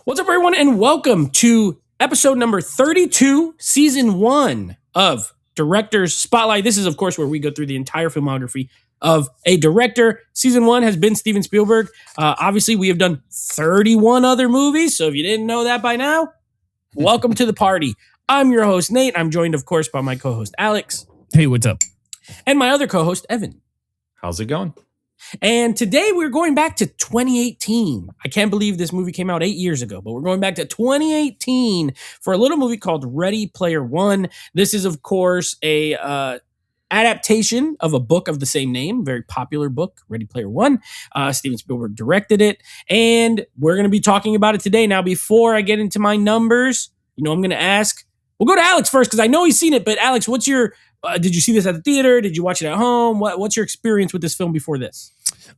What's up, everyone, and welcome to episode number 32, season 1 of Director's Spotlight. This is, of course, where we go through the entire filmography of a director. Season 1 has been Steven Spielberg. Obviously, we have done 31 other movies, so if you didn't know that by now, welcome to the party. I'm your host, Nate. I'm joined, of course, by my co-host, Alex. Hey, what's up? And my other co-host, Evan. How's it going? And today we're going back to 2018. I can't believe this movie came out 8 years ago, but we're going back to 2018 for a little movie called Ready Player One. This is, of course, a adaptation of a book of the same name, very popular book, Ready Player One. Steven Spielberg directed it, and we're going to be talking about it today. Now, before I get into my numbers, I'm going to ask, we'll go to Alex first because I know he's seen it, but Alex, what's your... did you see this at the theater? Did you watch it at home? What's your experience with this film before this?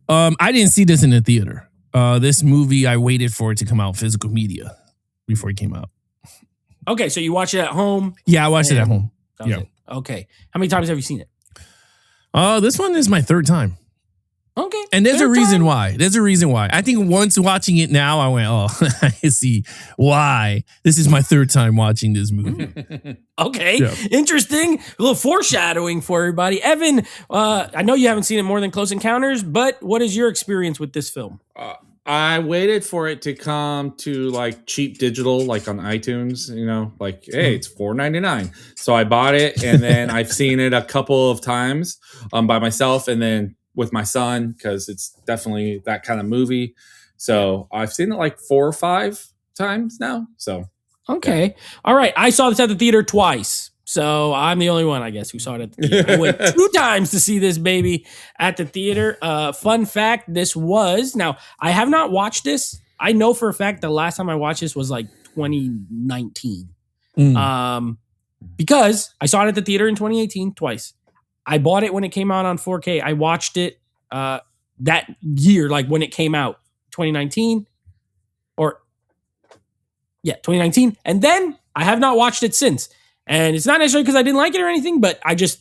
I didn't see this in the theater. This movie, I waited for it to come out physical media before it came out. Okay, so you watched it at home? Yeah, I watched it at home. Yeah. Okay. How many times have you seen it? This one is my third time. Okay. And there's a reason why. There's a reason why. I think once watching it now, I went, oh, I see why. This is my third time watching this movie. Okay. Yeah. Interesting. A little foreshadowing for everybody. Evan, I know you haven't seen it more than Close Encounters, but what is your experience with this film? I waited for it to come to like cheap digital, like on iTunes, hey, it's $4.99. So I bought it, and then I've seen it a couple of times by myself, and then with my son, because it's definitely that kind of movie. So I've seen it like 4 or 5 times now. So okay. All right. I saw this at the theater twice. So I'm the only one, I guess, who saw it at the theater. I went 2 times to see this baby at the theater. Fun fact, now I have not watched this. I know for a fact the last time I watched this was like 2019. Because I saw it at the theater in 2018 twice. I bought it when it came out on 4K. I watched it that year, like when it came out, 2019. 2019. And then I have not watched it since. And it's not necessarily because I didn't like it or anything, but I just,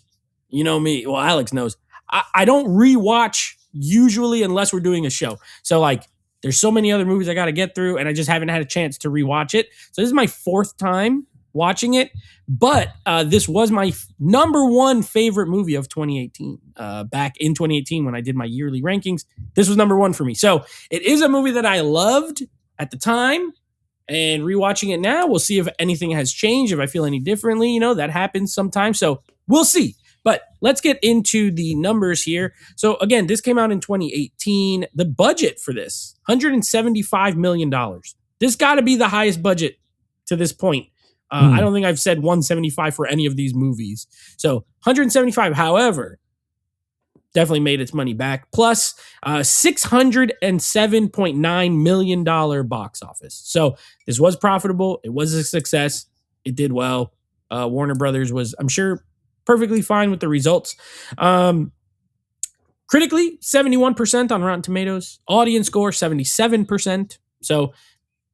me, well, Alex knows, I don't rewatch usually unless we're doing a show. So like, there's so many other movies I got to get through, and I just haven't had a chance to rewatch it. So this is my 4th time watching it, but this was my number 1 favorite movie of 2018. Back in 2018 when I did my yearly rankings, this was number 1 for me. So it is a movie that I loved at the time, and rewatching it now, we'll see if anything has changed, if I feel any differently. That happens sometimes, so we'll see. But let's get into the numbers here. So again, this came out in 2018. The budget for this, $175 million. This got to be the highest budget to this point. I don't think I've said 175 for any of these movies. So 175, however, definitely made its money back. Plus $607.9 million box office. So this was profitable. It was a success. It did well. Warner Brothers was, I'm sure, perfectly fine with the results. Critically, 71% on Rotten Tomatoes. Audience score, 77%. So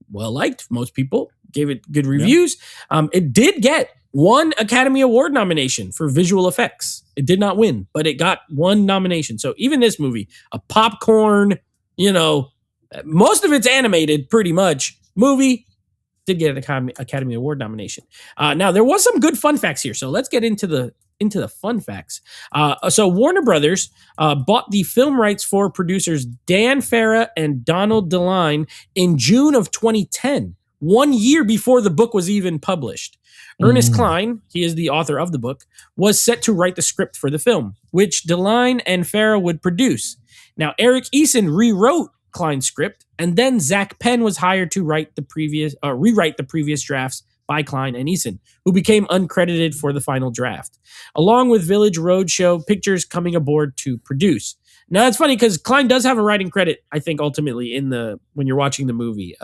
well-liked. Most people gave it good reviews. Yeah. It did get 1 Academy Award nomination for visual effects. It did not win, but it got 1 nomination. So even this movie, a popcorn, most of it's animated pretty much movie, did get an Academy Award nomination. Now, there was some good fun facts here. So let's get into the fun facts. So Warner Brothers bought the film rights for producers Dan Farah and Donald DeLine in June of 2010, 1 year before the book was even published. Ernest Cline, he is the author of the book, was set to write the script for the film, which DeLine and Farah would produce. Now, Eric Eason rewrote Cline's script, and then Zach Penn was hired to rewrite the previous drafts by Cline and Eason, who became uncredited for the final draft, along with Village Roadshow Pictures coming aboard to produce. Now, it's funny because Cline does have a writing credit, I think, ultimately, when you're watching the movie.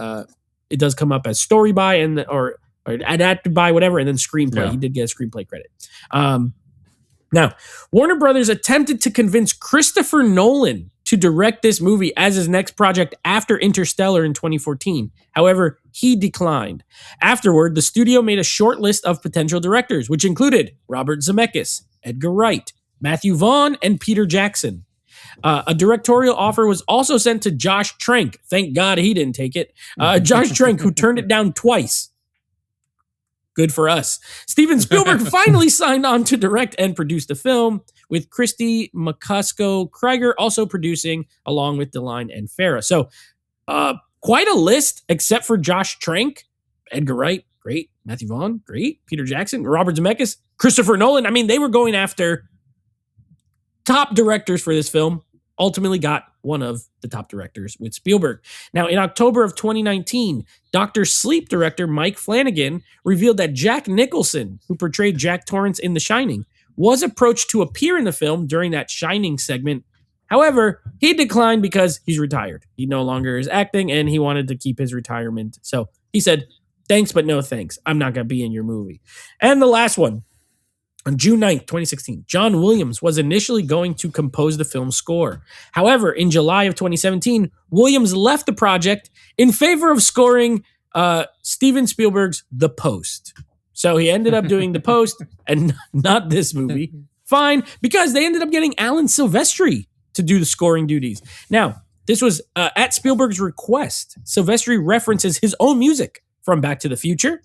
It does come up as story by or adapted by, whatever, and then screenplay. Yeah. He did get a screenplay credit. Now, Warner Brothers attempted to convince Christopher Nolan to direct this movie as his next project after Interstellar in 2014. However, he declined. Afterward, the studio made a short list of potential directors, which included Robert Zemeckis, Edgar Wright, Matthew Vaughn, and Peter Jackson. A directorial offer was also sent to Josh Trank. Thank God he didn't take it. Josh Trank, who turned it down twice. Good for us. Steven Spielberg finally signed on to direct and produce the film, with Christy McCusker also producing, along with DeLine and Farah. So, quite a list, except for Josh Trank, Edgar Wright, great. Matthew Vaughn, great. Peter Jackson, Robert Zemeckis, Christopher Nolan. I mean, they were going after top directors for this film. Ultimately got one of the top directors with Spielberg. Now, in October of 2019, Dr. Sleep director Mike Flanagan revealed that Jack Nicholson, who portrayed Jack Torrance in The Shining, was approached to appear in the film during that Shining segment. However, he declined because he's retired. He no longer is acting and he wanted to keep his retirement. So he said, thanks, but no thanks. I'm not going to be in your movie. And the last one. On June 9th, 2016, John Williams was initially going to compose the film's score. However, in July of 2017, Williams left the project in favor of scoring Steven Spielberg's The Post. So he ended up doing The Post and not this movie. Fine, because they ended up getting Alan Silvestri to do the scoring duties. Now, this was at Spielberg's request. Silvestri references his own music from Back to the Future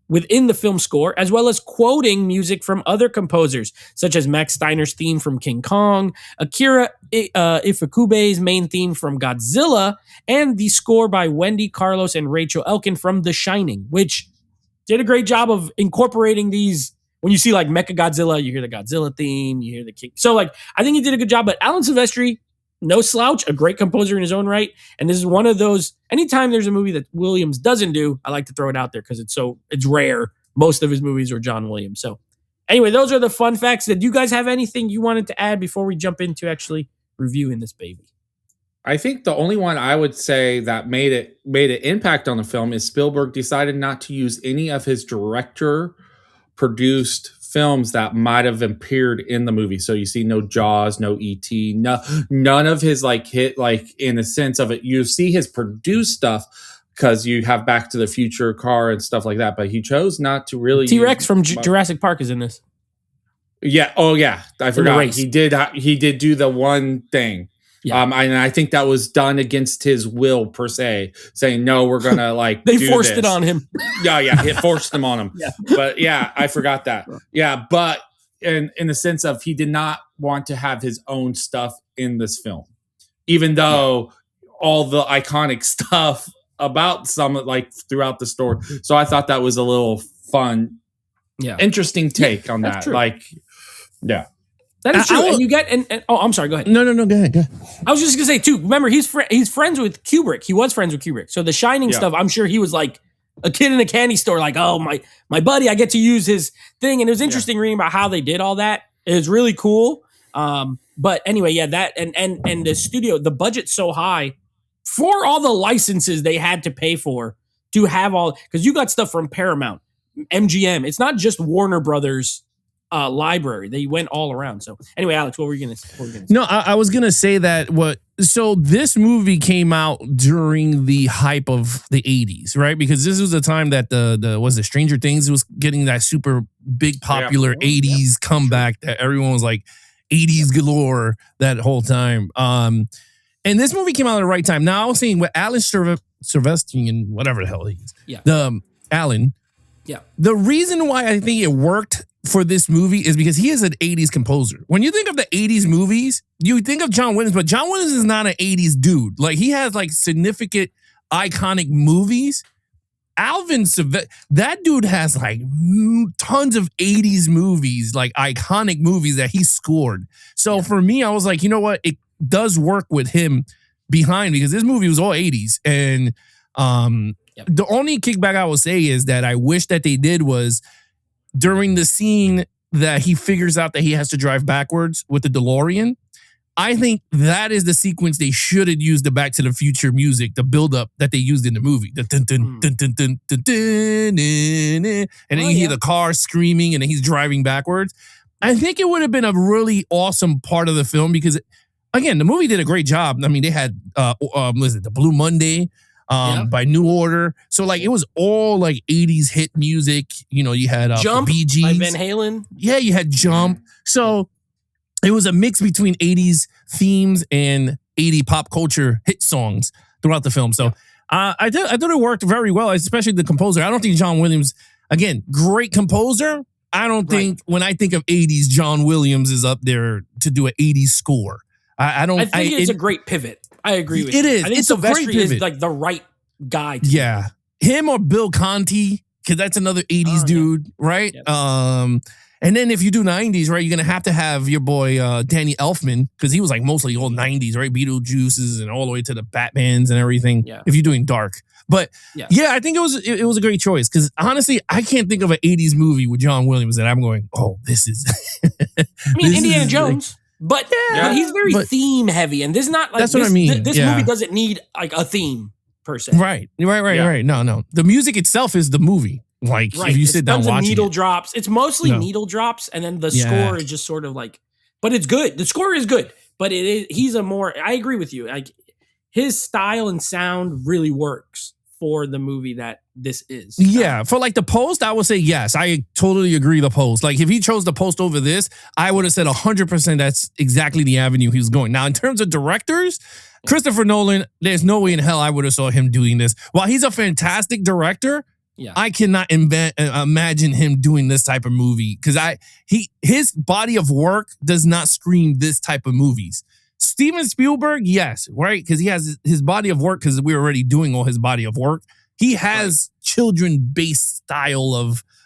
within the film score, as well as quoting music from other composers, such as Max Steiner's theme from King Kong, Akira Ifukube's main theme from Godzilla, and the score by Wendy Carlos and Rachel Elkin from The Shining, which did a great job of incorporating these. When you see like Mechagodzilla, you hear the Godzilla theme, you hear the King. So like, I think he did a good job, but Alan Silvestri, no slouch, a great composer in his own right. And this is one of those, anytime there's a movie that Williams doesn't do, I like to throw it out there because it's rare. Most of his movies are John Williams. So anyway, those are the fun facts. Did you guys have anything you wanted to add before we jump into actually reviewing this baby? I think the only one I would say that made an impact on the film is Spielberg decided not to use any of his director produced films that might have appeared in the movie. So you see no Jaws, no E.T., none of his like hit, like in the sense of it, you see his produced stuff because you have Back to the Future car and stuff like that, but he chose not to really. T-Rex from Jurassic Park is in this. Yeah. Oh yeah. I forgot. He did do the one thing. Yeah. And I think that was done against his will per se, saying no, we're gonna like they forced it on him. Yeah, it forced them on him. Yeah. But yeah, I forgot that. Yeah, but in the sense of he did not want to have his own stuff in this film, even though all the iconic stuff about some like throughout the story. So I thought that was a little fun, interesting take on that. True. Like, yeah. That is true. And you get and oh, I'm sorry. Go ahead. No. Go ahead. I was just gonna say too. Remember, he's friends with Kubrick. He was friends with Kubrick. So the Shining stuff, I'm sure he was like a kid in a candy store. Like, oh my buddy, I get to use his thing. And it was interesting reading about how they did all that. It was really cool. But anyway, that and the studio, the budget's so high for all the licenses they had to pay for to have all, because you got stuff from Paramount, MGM. It's not just Warner Brothers. Library. They went all around. So anyway, Alex, what were you gonna say? No, I was gonna say that so this movie came out during the hype of the 80s, right? Because this was the time that the Stranger Things was getting that super big popular 80s comeback that everyone was like 80s galore that whole time. And this movie came out at the right time. Now I was saying with Alan Silvestri and whatever the hell he is. Yeah. Alan. Yeah. The reason why I think it worked for this movie is because he is an 80s composer. When you think of the 80s movies, you think of John Williams, but John Williams is not an 80s dude. Like, he has like significant iconic movies. Alvin Silvestri, that dude has like tons of 80s movies, like iconic movies that he scored. So for me, I was like, you know what? It does work with him behind, because this movie was all 80s. And the only kickback I will say is that I wish that they did was during the scene that he figures out that he has to drive backwards with the DeLorean. I think that is the sequence they should have used the Back to the Future music, the buildup that they used in the movie. The dun, dun, dun, dun, dun, dun, dun, dun, dun, and then you hear the car screaming and then he's driving backwards. I think it would have been a really awesome part of the film because, again, the movie did a great job. I mean, they had, the Blue Monday, by New Order. So like it was all like 80s hit music. You know, you had Jump Bee Gees by Van Halen. Yeah, you had Jump. So it was a mix between 80s themes and 80 pop culture hit songs throughout the film. So I thought it worked very well, especially the composer. I don't think John Williams, again, great composer. I don't think when I think of 80s, John Williams is up there to do an 80s score. I think it's a great pivot. I agree with you. It is. I think It's a great Silvestri pivot. is like the right guy. Him or Bill Conti, because that's another 80s dude, right? Yeah. And then if you do 90s, right, you're going to have your boy Danny Elfman, because he was like mostly old 90s, right? Beetlejuices and all the way to the Batmans and everything. Yeah. If you're doing dark. But I think it was a great choice, because honestly, I can't think of an 80s movie with John Williams that I'm going, oh, this is. I mean, Indiana Jones. But he's very theme heavy, and this is not like that's what I mean. This movie doesn't need like a theme per se. Right. No. The music itself is the movie. Like if you sit down watching needle drops. It's mostly needle drops, and then the score is just sort of like, but it's good. The score is good, but it is. He's a more. I agree with you. Like his style and sound really works for the movie that this is. Yeah, for like the Post, I would say yes. I totally agree. The Post, like if he chose the Post over this, I would have said 100% that's exactly the avenue he was going. Now, in terms of directors, Christopher Nolan, there's no way in hell I would have saw him doing this. While he's a fantastic director, I cannot imagine him doing this type of movie, because his body of work does not scream this type of movies. Steven Spielberg, yes, right? Because he has his body of work, because we're already doing all his body of work. He has children-based style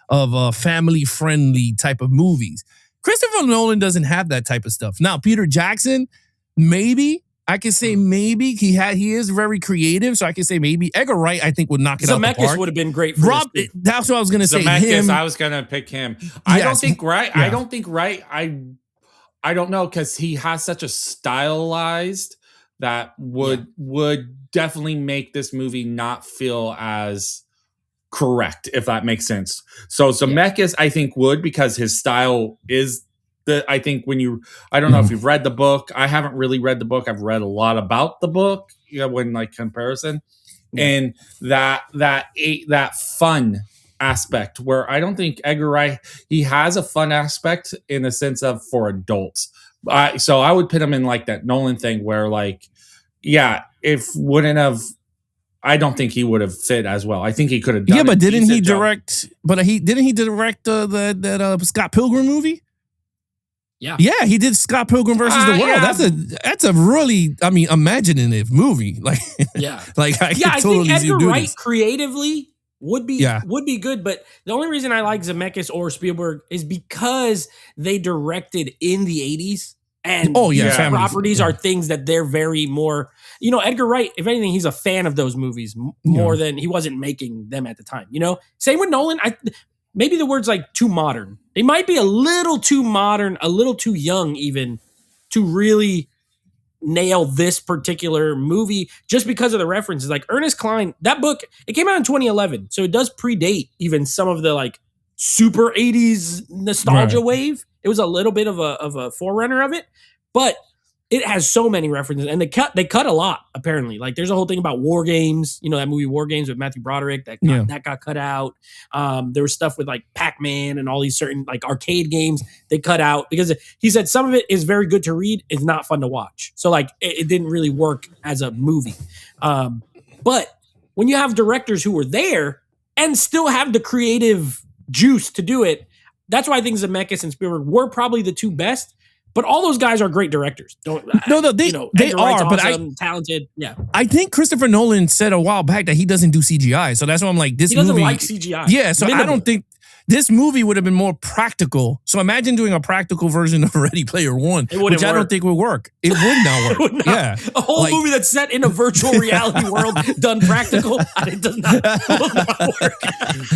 of family-friendly type of movies. Christopher Nolan doesn't have that type of stuff. Now, Peter Jackson, maybe. I can say maybe. He is very creative, so I can say maybe. Edgar Wright, I think, would knock it out the park. Zemeckis would have been great for this. That's what I was going to say. Zemeckis, I was going to pick him. I don't think Wright, I don't know, because he has such a stylized that would definitely make this movie not feel as correct, if that makes sense. So Zemeckis, I think, would, because his style is I think I don't know if you've read the book. I haven't really read the book. I've read a lot about the book, when like comparison, and that fun aspect, where I don't think Edgar Wright, he has a fun aspect in the sense of for adults. So I would put him in like that Nolan thing where like, I don't think he would have fit as well. I think he could have done. Yeah, but didn't he direct? But didn't he direct that Scott Pilgrim movie? Yeah, he did Scott Pilgrim versus the World. Yeah. That's a really, imaginative movie. Like, I think Edgar Wright creatively would be good, but the only reason I like Zemeckis or Spielberg is because they directed in the 80s, and properties are things that they're very more. Edgar Wright, if anything, he's a fan of those movies more than he wasn't making them at the time. Same with Nolan. Maybe the word's like too modern. They might be a little too modern, a little too young even to really nail this particular movie just because of the references. Like Ernest Cline, that book, it came out in 2011. So it does predate even some of the like super 80s nostalgia wave. It was a little bit of a forerunner of it, but it has so many references, and they cut a lot, apparently. Like there's a whole thing about War Games, that movie War Games with Matthew Broderick that got cut out. There was stuff with like Pac-Man and all these certain like arcade games they cut out because he said some of it is very good to read, it's not fun to watch. So like it didn't really work as a movie. But when you have directors who were there and still have the creative juice to do it, that's why I think Zemeckis and Spielberg were probably the two best. But all those guys are great directors. They are, but talented. Yeah, I think Christopher Nolan said a while back that he doesn't do CGI, so that's why I'm like, this movie. He doesn't like CGI. Yeah, so I don't think this movie would have been more practical. So imagine doing a practical version of Ready Player One, which I don't think would work. It would not work. It would not. Yeah, a whole movie that's set in a virtual reality world done practical, it does not work.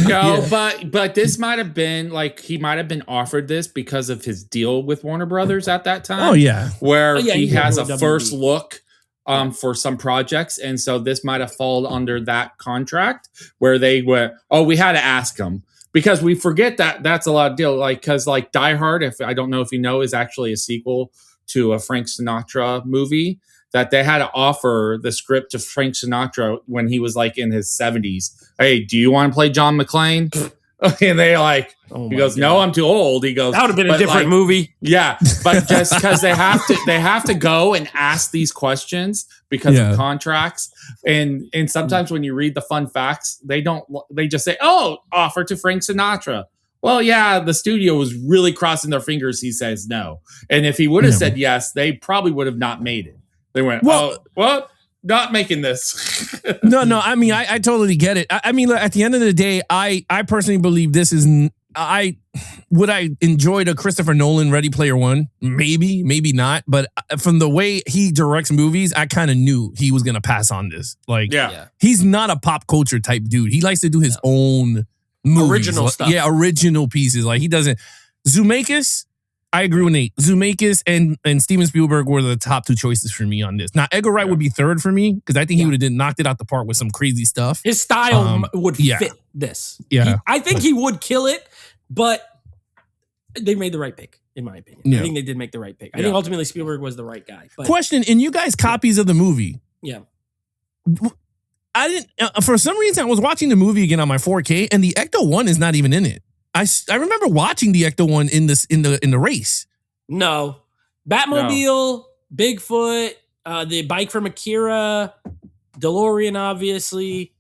No, but this might have been like he might have been offered this because of his deal with Warner Brothers at that time. Oh yeah, where he has a first look for some projects, and so this might have fallen under that contract where they went, oh, we had to ask him. Because we forget that that's a lot of deal. Like, because like Die Hard, if I don't know if you know, is actually a sequel to a Frank Sinatra movie that they had to offer the script to Frank Sinatra when he was like in his 70s. Hey, do you want to play John McClane? And they like, Oh He my goes, God. no, I'm too old. He goes, That would have been a "But, different like, movie. Yeah, but just because they have to go and ask these questions because of contracts, and sometimes when you read the fun facts, they just say, "Oh, offer to Frank Sinatra." Well, yeah, the studio was really crossing their fingers. He says no, and if he would have said yes, they probably would have not made it. They went, well, not making this. No. I mean, I totally get it. I mean, at the end of the day, I personally believe this is. Would I enjoy the Christopher Nolan Ready Player One? Maybe not. But from the way he directs movies, I kind of knew he was gonna pass on this. Like, he's not a pop culture type dude. He likes to do his own movies. Original stuff. Yeah, original pieces. Like he doesn't. Zemeckis, I agree with Nate. Zemeckis and Steven Spielberg were the top two choices for me on this. Now, Edgar Wright would be third for me because I think he would have knocked it out the park with some crazy stuff. His style would fit this. Yeah, I think he would kill it, but they made the right pick, in my opinion. Yeah. I think they did make the right pick. I think ultimately Spielberg was the right guy. But question: in you guys' copies of the movie, I didn't. For some reason, I was watching the movie again on my 4K, and the Ecto-1 is not even in it. I remember watching the Ecto-1 in the race. No, Batmobile, Bigfoot, the bike from Akira, DeLorean, obviously.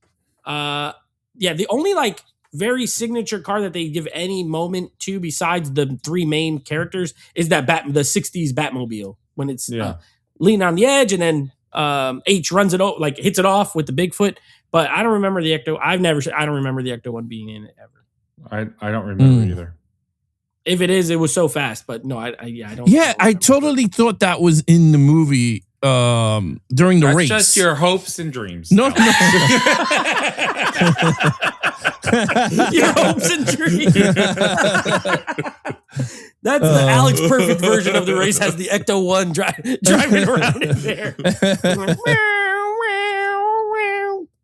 The only like very signature car that they give any moment to besides the three main characters is that the 60s Batmobile when it's leaning on the edge and then H runs it like hits it off with the Bigfoot. But I don't remember the Ecto. I don't remember the Ecto-1 being in it ever. I don't remember either. If it is, it was so fast. But no, I don't. Yeah, I totally thought that was in the movie during the race. Just your hopes and dreams. No. Your hopes and dreams. That's the Alex Perfect version of the race. Has the Ecto-1 driving around in there.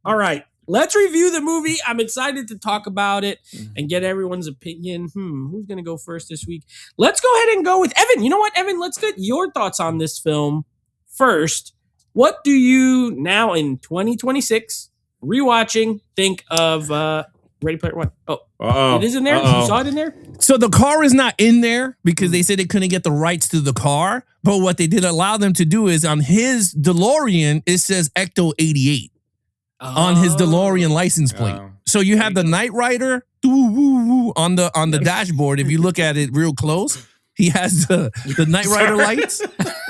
All right, let's review the movie. I'm excited to talk about it and get everyone's opinion. Who's going to go first this week? Let's go ahead and go with Evan. You know what, Evan? Let's get your thoughts on this film first. What do you now in 2026 rewatching think of Ready Player One? It is in there? You saw it in there? So the car is not in there because they said they couldn't get the rights to the car. But what they did allow them to do is on his DeLorean, it says Ecto-88 on his DeLorean license plate. So you have the Knight Rider on the dashboard. If you look at it real close, he has the Knight Rider lights.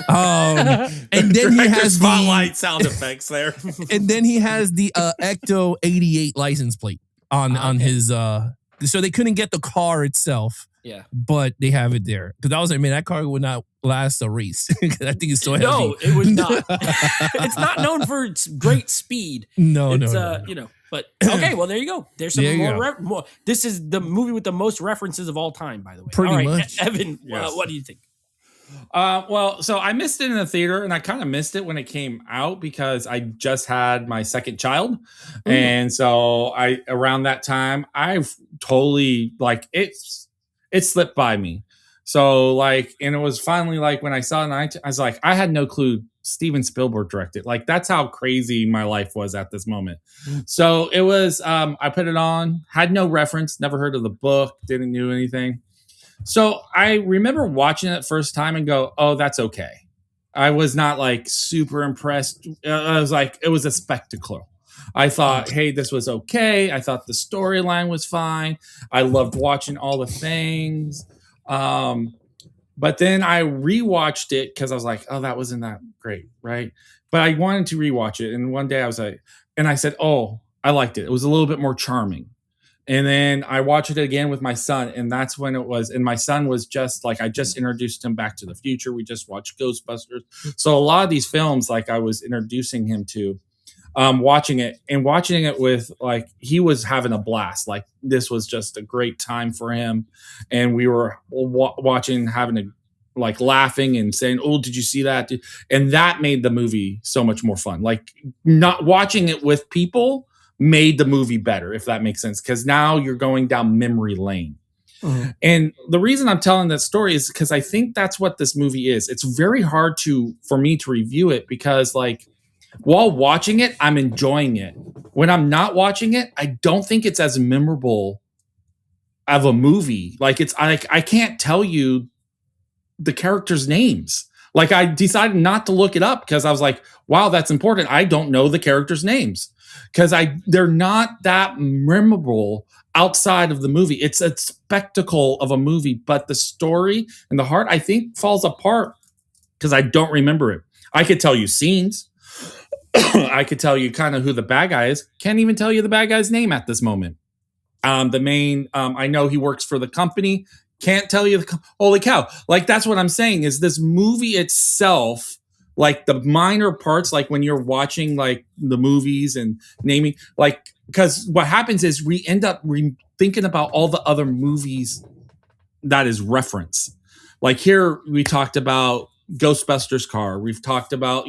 And then he has spotlight sound effects there. And then he has the Ecto-88 license plate on his so they couldn't get the car itself. Yeah. But they have it there. Because I was like, man, that car would not last a race. I think it's so heavy. No, it would not. It's not known for its great speed. No. You know, but okay, well, there you go. There's some more. This is the movie with the most references of all time, by the way. Pretty much. Evan, what do you think? So I missed it in the theater, and I kind of missed it when it came out because I just had my second child, and so around that time I've totally it slipped by me. So and it was finally when I saw it, I was like, I had no clue Steven Spielberg directed. That's how crazy my life was at this moment. So it was, I put it on, had no reference, never heard of the book, didn't know anything. So I remember watching it first time and go, oh, that's okay. I was not super impressed. I was it was a spectacle. I thought, hey, this was okay. I thought the storyline was fine. I loved watching all the things. But then I rewatched it because I was like, oh, that wasn't that great, right? But I wanted to rewatch it. And one day I was and I said, oh, I liked it. It was a little bit more charming. And then I watched it again with my son, and that's when it was. And my son was just I just introduced him Back to the Future. We just watched Ghostbusters. So a lot of these films, I was introducing him to, watching it with he was having a blast. This was just a great time for him, and we were watching, having a laughing and saying, "Oh, did you see that?" And that made the movie so much more fun. Not watching it with people made the movie better, if that makes sense, because now you're going down memory lane. And the reason I'm telling that story is because I think that's what this movie is. It's very hard for me to review it because while watching it, I'm enjoying it. When I'm not watching it, I don't think it's as memorable of a movie. Like it's like I can't tell you the characters' names. Like I decided not to look it up because I was like, wow, that's important. I don't know the characters' names because they're not that memorable outside of the movie. It's a spectacle of a movie, but the story and the heart, I think, falls apart because I don't remember it. I could tell you scenes. I could tell you kind of who the bad guy is. Can't even tell you the bad guy's name at this moment. The main, I know he works for the company. Can't tell you holy cow. Like, that's what I'm saying is this movie itself, like the minor parts, like when you're watching like the movies and naming, like, because what happens is we end up thinking about all the other movies that is reference. Like here we talked about Ghostbusters car. We've talked about,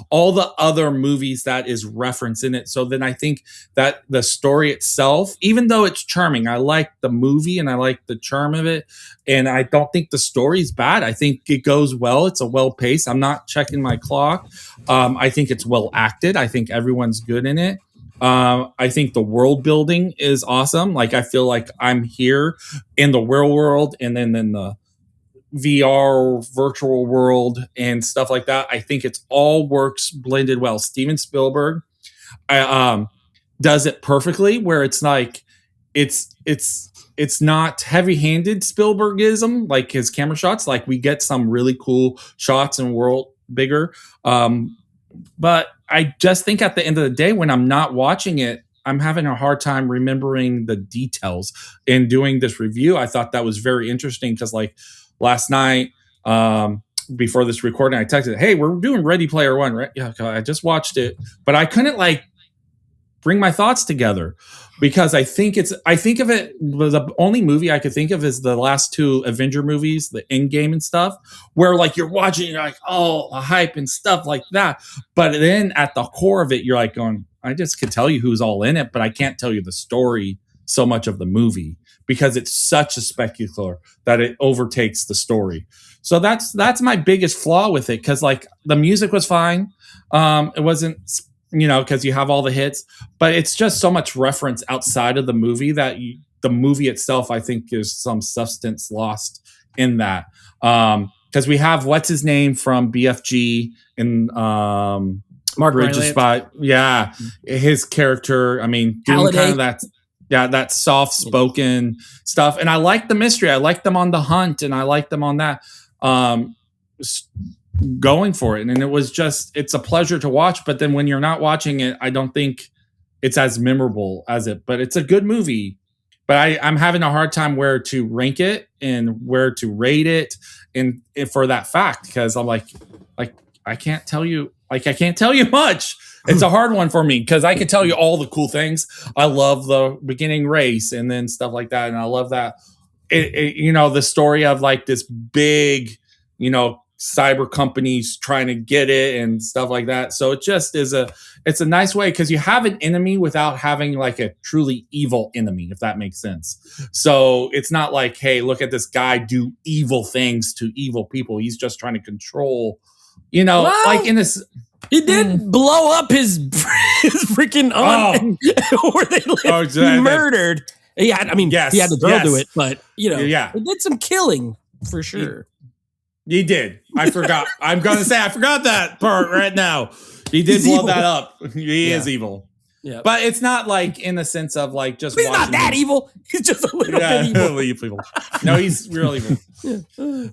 all the other movies that is reference in it. So then I think that the story itself, even though it's charming, I like the movie and I like the charm of it. And I don't think the story's bad. I think it goes well. It's a well paced. I'm not checking my clock. I think it's well acted. I think everyone's good in it. I think the world building is awesome. Like I feel like I'm here in the real world and then in the VR virtual world and stuff like that. I think it's all works blended well. Steven Spielberg does it perfectly where it's like it's not heavy-handed Spielbergism like his camera shots. Like we get some really cool shots and world bigger. But I just think at the end of the day when I'm not watching it, I'm having a hard time remembering the details. In doing this review, I thought that was very interesting because like last night, before this recording, I texted, "Hey, we're doing Ready Player One, right?" Yeah, I just watched it, but I couldn't like bring my thoughts together because I think of it. The only movie I could think of is the last two Avenger movies, the Endgame and stuff, where like you're watching, you're like, oh, a hype and stuff like that. But then at the core of it, you're like going, I just could tell you who's all in it, but I can't tell you the story so much of the movie because it's such a spectacular that it overtakes the story. So that's my biggest flaw with it. Cause like the music was fine. It wasn't, cause you have all the hits, but it's just so much reference outside of the movie that the movie itself, I think is some substance lost in that. Cause we have, what's his name from BFG and, Mark Bridges spot. Yeah. His character, I mean, doing kind of that. Yeah, that soft-spoken stuff. And I like the mystery. I like them on the hunt, and I like them on that going for it. And it was just, it's a pleasure to watch. But then when you're not watching it, I don't think it's as memorable as it. But it's a good movie. But I'm having a hard time where to rank it and where to rate it and for that fact. Because I'm like, I can't tell you much. It's a hard one for me because I could tell you all the cool things. I love the beginning race and then stuff like that. And I love that, the story of like this big, cyber companies trying to get it and stuff like that. So it just it's a nice way because you have an enemy without having like a truly evil enemy, if that makes sense. So it's not like, hey, look at this guy do evil things to evil people. He's just trying to control, like in this. He did blow up his freaking where they lived. He murdered. Yeah, I mean, he had the girl do it, but he did some killing for sure. He did. I forgot. I'm gonna say I forgot that part right now. He did blow that up. He is evil. Yeah, but it's not like in the sense of like just. He's not that evil. He's just a little bit evil. No, he's real evil.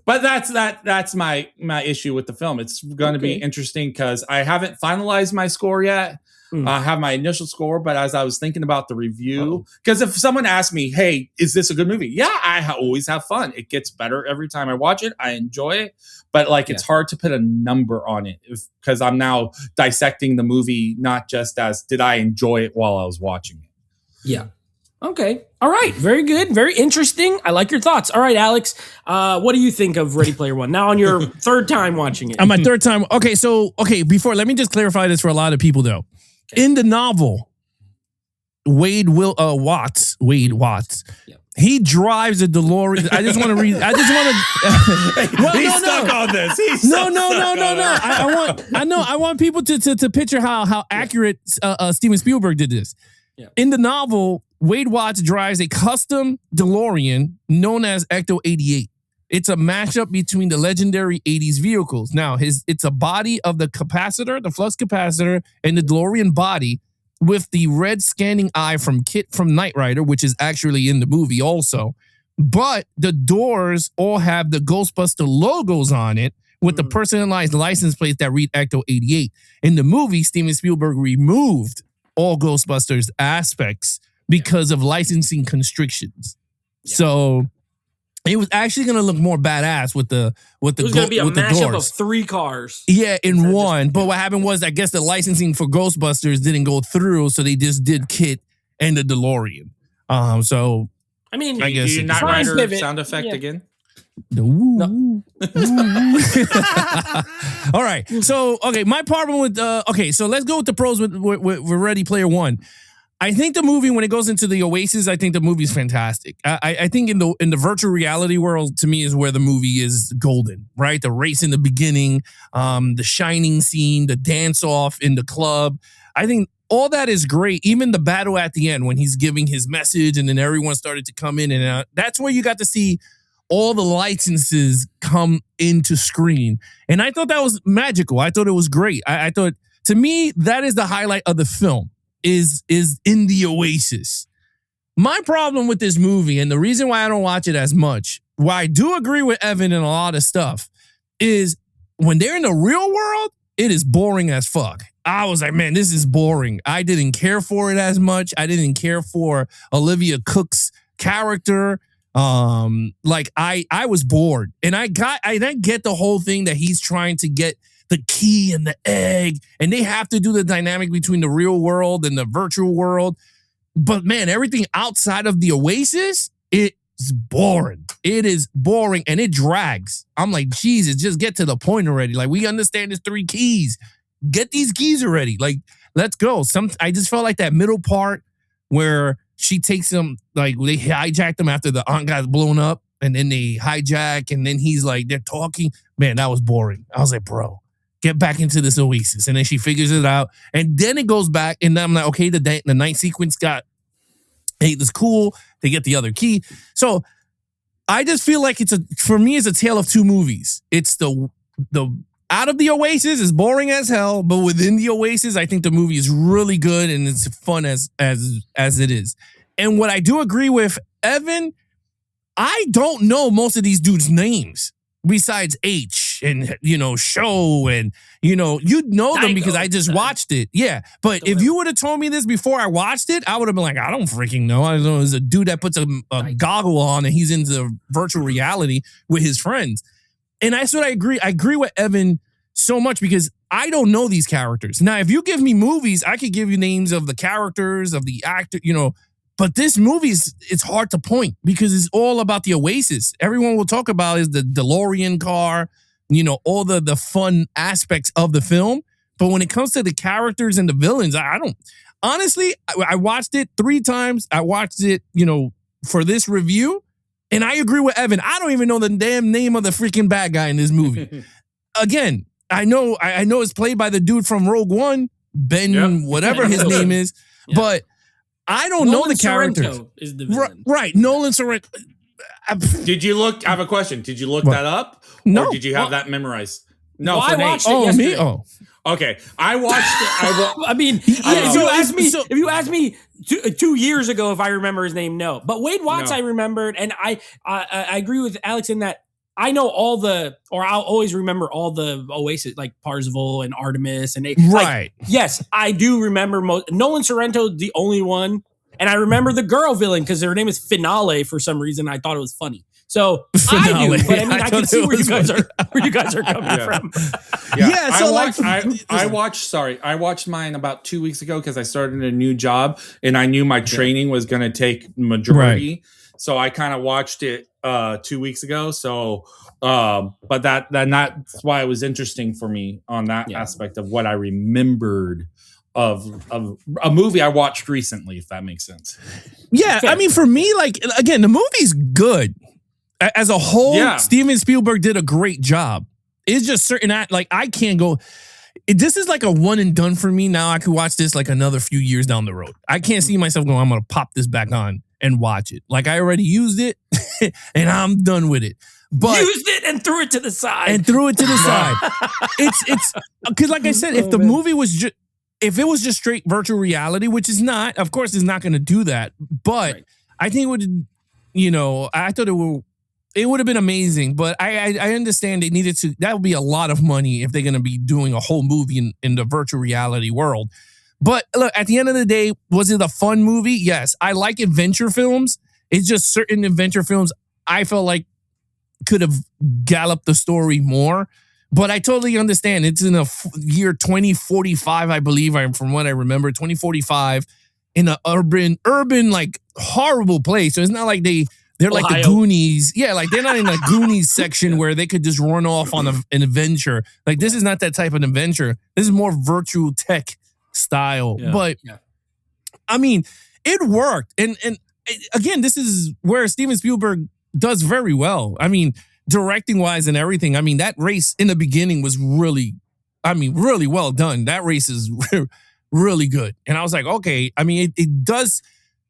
But that's my issue with the film. It's going to be interesting because I haven't finalized my score yet. I have my initial score, but as I was thinking about the review, because if someone asked me, "Hey, is this a good movie?" Yeah, I always have fun. It gets better every time I watch it. I enjoy it, but like it's hard to put a number on it because I'm now dissecting the movie not just as did I enjoy it while I was watching it. Yeah. Okay. All right. Very good. Very interesting. I like your thoughts. All right, Alex. What do you think of Ready Player One? Now on your third time watching it. On my third time. Okay. So, let me just clarify this for a lot of people though. Okay. In the novel, Wade Watts, he dries a DeLorean. I just want to read. He's stuck on this. I want people to picture how accurate Steven Spielberg did this. In the novel, Wade Watts drives a custom DeLorean known as Ecto-88. It's a mashup between the legendary 80s vehicles. Now, it's a body of the capacitor, the flux capacitor, and the DeLorean body with the red scanning eye from Kit from Knight Rider, which is actually in the movie also. But the doors all have the Ghostbuster logos on it with the personalized license plates that read Ecto-88. In the movie, Steven Spielberg removed all Ghostbusters aspects because of licensing constrictions. Yeah. So it was actually going to look more badass with the it was going to be a mashup of 3 cars. Yeah, in one. But what happened was, I guess the licensing for Ghostbusters didn't go through, so they just did Kit and the DeLorean. So I mean, I guess you not Rider sound effect again. No. All right. So, okay, my problem with so let's go with the pros with Ready Player One. I think the movie, when it goes into the Oasis, I think the movie's fantastic. I think in the virtual reality world, to me, is where the movie is golden, right? The race in the beginning, the shining scene, the dance off in the club. I think all that is great. Even the battle at the end when he's giving his message and then everyone started to come in and out. That's where you got to see all the licenses come into screen. And I thought that was magical. I thought it was great. I thought, to me, that is the highlight of the film, is in the Oasis. My problem with this movie, and the reason why I don't watch it as much, why I do agree with Evan in a lot of stuff, is when they're in the real world, it is boring as fuck. I was like, man, this is boring. I didn't care for it as much. I didn't care for Olivia Cook's character. I was bored, and I didn't get the whole thing that he's trying to get the key and the egg, and they have to do the dynamic between the real world and the virtual world. But man, everything outside of the Oasis, it's boring. It is boring, and it drags. I'm like, Jesus, just get to the point already. Like, we understand there's 3 keys. Get these keys already. Like, let's go. I just felt like that middle part where she takes them, like, they hijacked them after the aunt got blown up, and then they hijack, and then he's like, they're talking. Man, that was boring. I was like, bro, get back into this Oasis. And then she figures it out, and then it goes back, and then I'm like, okay, the night sequence hey, this cool. They get the other key. So I just feel like for me, it's a tale of 2 movies. It's the out of the Oasis is boring as hell, but within the Oasis, I think the movie is really good and it's fun as it is. And what I do agree with Evan, I don't know most of these dudes' names besides H and, Show and, you'd know them because I just watched it. Yeah. But if you would have told me this before I watched it, I would have been like, I don't freaking know. I don't know. There's a dude that puts a goggle on and he's into virtual reality with his friends. And that's what I agree. I agree with Evan so much because I don't know these characters. Now, if you give me movies, I could give you names of the characters, of the actor, but this movie it's hard to point because it's all about the Oasis. Everyone will talk about is the DeLorean car, all the fun aspects of the film. But when it comes to the characters and the villains, I don't. Honestly, I watched it 3 times. I watched it, for this review. And I agree with Evan. I don't even know the damn name of the freaking bad guy in this movie. Again, I know it's played by the dude from Rogue One, Ben, whatever his name is, but I don't know the characters. Sorrento is the villain. Right, Nolan Sorrento. Did you look? I have a question. Did you look that up? No. Or did you have that memorized? No, I watched it yesterday. Me? Oh. Okay, I watched it. I mean, if you asked me 2 years ago if I remember his name, no. But Wade Watts, I remembered, and I agree with Alex in that I know I'll always remember all the Oasis, like Parzival and Artemis, and right. Yes, I do remember Nolan Sorrento, the only one, and I remember the girl villain because her name is Finale for some reason. I thought it was funny. So Finale. I do, but I mean, I can see where you guys are coming from. Yeah. So I watched mine about 2 weeks ago because I started a new job and I knew my training was going to take majority. Right. So I kind of watched it 2 weeks ago. So, but that's why it was interesting for me on that aspect of what I remembered of a movie I watched recently, if that makes sense. Yeah. Fair. I mean, for me, like, again, the movie's good. As a whole, Steven Spielberg did a great job. It's just certain, like, I can't go. this is like a one and done for me. Now I could watch this like another few years down the road. I can't see myself going, I'm going to pop this back on and watch it. Like I already used it and I'm done with it. But used it and threw it to the side. It's because like I said, if the movie was just, if it was just straight virtual reality, which is not, of course it's not going to do that. But I think it would, I thought it would have been amazing, but I understand they needed to, that would be a lot of money if they're going to be doing a whole movie in the virtual reality world. But look, at the end of the day, was it a fun movie? Yes. I like adventure films. It's just certain adventure films I felt like could have galloped the story more. But I totally understand. It's in a year 2045, I believe, from what I remember, 2045, in an urban, like horrible place. So it's not like they're like the Goonies. Yeah, like they're not in the Goonies section where they could just run off on an adventure. Like this is not that type of adventure. This is more virtual tech style. Yeah. But I mean, it worked. And again, this is where Steven Spielberg does very well. I mean, directing wise and everything. I mean, that race in the beginning was really well done. That race is really good. And I was like, okay, I mean, it does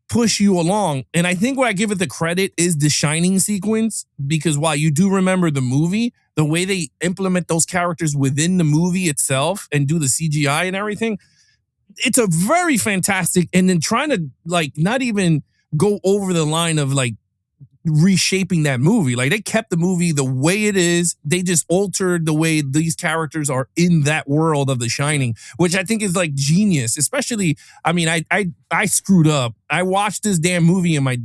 push you along. And I think where I give it the credit is the Shining sequence, because while you do remember the movie, the way they implement those characters within the movie itself and do the CGI and everything, it's a very fantastic. And then trying to like not even go over the line of like reshaping that movie. Like they kept the movie the way it is. They just altered the way these characters are in that world of The Shining, which I think is like genius. Especially, I mean, I screwed up. I watched this damn movie and my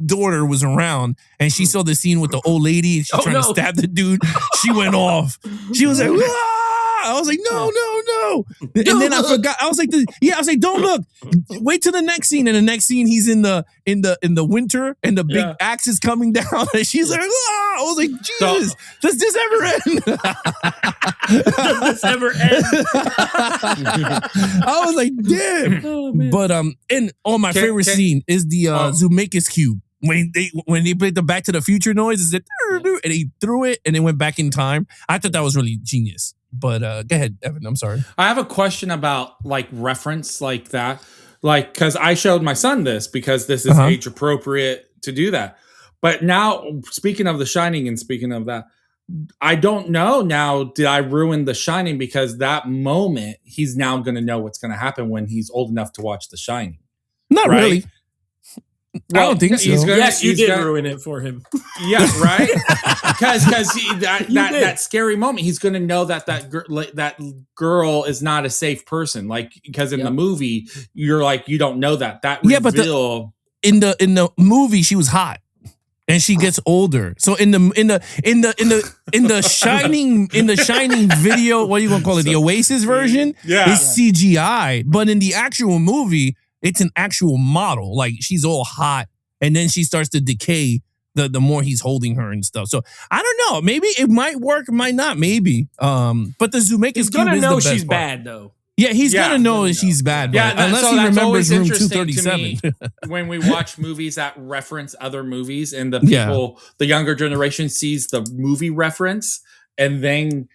daughter was around and she saw the scene with the old lady and she's trying to stab the dude. She went off. She was like, "Ah!" I was like, no. And then I forgot. I was like, don't look. Wait till the next scene. And the next scene, he's in the winter, and the big axe is coming down. And she's like, "Ah!" I was like, Jesus, does this ever end? Does this ever end? I was like, damn. Oh, but and my favorite scene is the Zemeckis cube. When they played the Back to the Future noise, is it and he threw it and it went back in time. I thought that was really genius. But go ahead, Evan. I'm sorry. I have a question about like reference like that. Like, because I showed my son this because this is age appropriate to do that. But now, speaking of The Shining and speaking of that, I don't know now, did I ruin The Shining? Because that moment, he's now going to know what's going to happen when he's old enough to watch The Shining. Not really. Well, I don't think so. Yes, you did ruin it for him. Yeah, right? Because that scary moment, he's going to know that girl is not a safe person. Like, because in the movie, you're like, you don't know that. That reveal. But in the movie, she was hot. And she gets older. So in the Shining video, what are you gonna call it? The Oasis version? It's CGI. But in the actual movie, it's an actual model. Like she's all hot, and then she starts to decay the more he's holding her and stuff. So I don't know. Maybe it might work, it might not. Maybe. But the Zemeckis he's gonna know she's bad though. Yeah, he's gonna know that she's bad. Yeah, unless he remembers Room 237. When we watch movies that reference other movies, and the people, the younger generation sees the movie reference, and then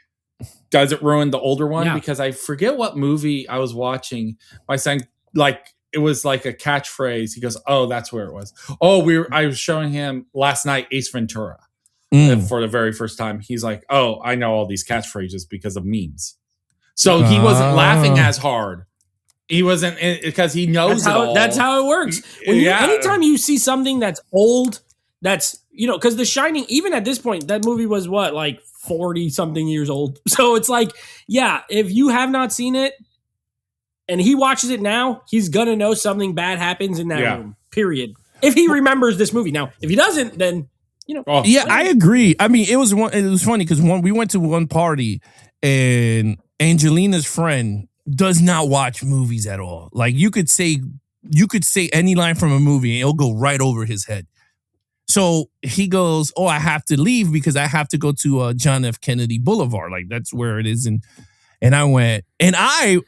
does it ruin the older one? Because I forget what movie I was watching. My son, like, it was like a catchphrase. He goes, "Oh, that's where it was." I was showing him last night Ace Ventura for the very first time. He's like, "Oh, I know all these catchphrases because of memes." So he wasn't laughing as hard. He wasn't, because he knows it all. That's how it works. Anytime you see something that's old, that's, because The Shining, even at this point, that movie was what, like 40 something years old. So it's like, if you have not seen it and he watches it now, he's going to know something bad happens in that room, period. If he remembers this movie. Now, if he doesn't, then, I agree. I mean, it was funny because we went to one party and Angelina's friend does not watch movies at all. Like you could say any line from a movie and it'll go right over his head. So he goes, "Oh, I have to leave because I have to go to John F. Kennedy Boulevard. Like that's where it is." And I went, and I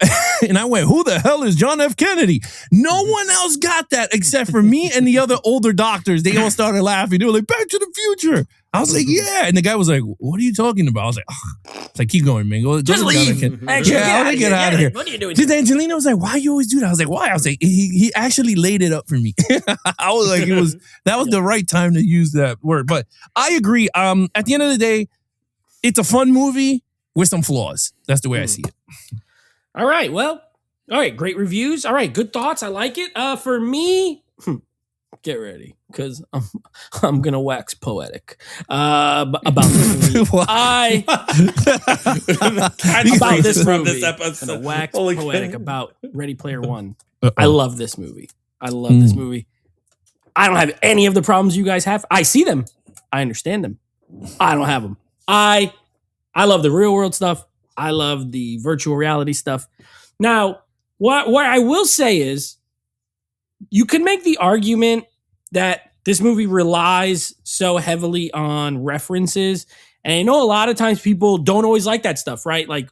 went, "Who the hell is John F. Kennedy?" No one else got that except for me and the other older doctors. They all started laughing. They were like, "Back to the Future." I was like, yeah. And the guy was like, what are you talking about? I was like, oh. It's like, keep going, man. Go, Just leave. Actually, I want to get out of here. What are you doing? Because Angelina was like, why you always do that? I was like, why? I was like, he actually laid it up for me. I was like, that was the right time to use that word. But I agree. At the end of the day, it's a fun movie with some flaws. That's the way I see it. All right. Well, all right. Great reviews. All right. Good thoughts. I like it. For me, get ready because I'm gonna wax poetic about this movie. About this movie. This episode. I'm gonna wax poetic about Ready Player One. Uh-oh. I love this movie. I love this movie. I don't have any of the problems you guys have. I see them. I understand them. I don't have them. I love the real world stuff. I love the virtual reality stuff. Now, what I will say is, you can make the argument that this movie relies so heavily on references. And I know a lot of times people don't always like that stuff, right? Like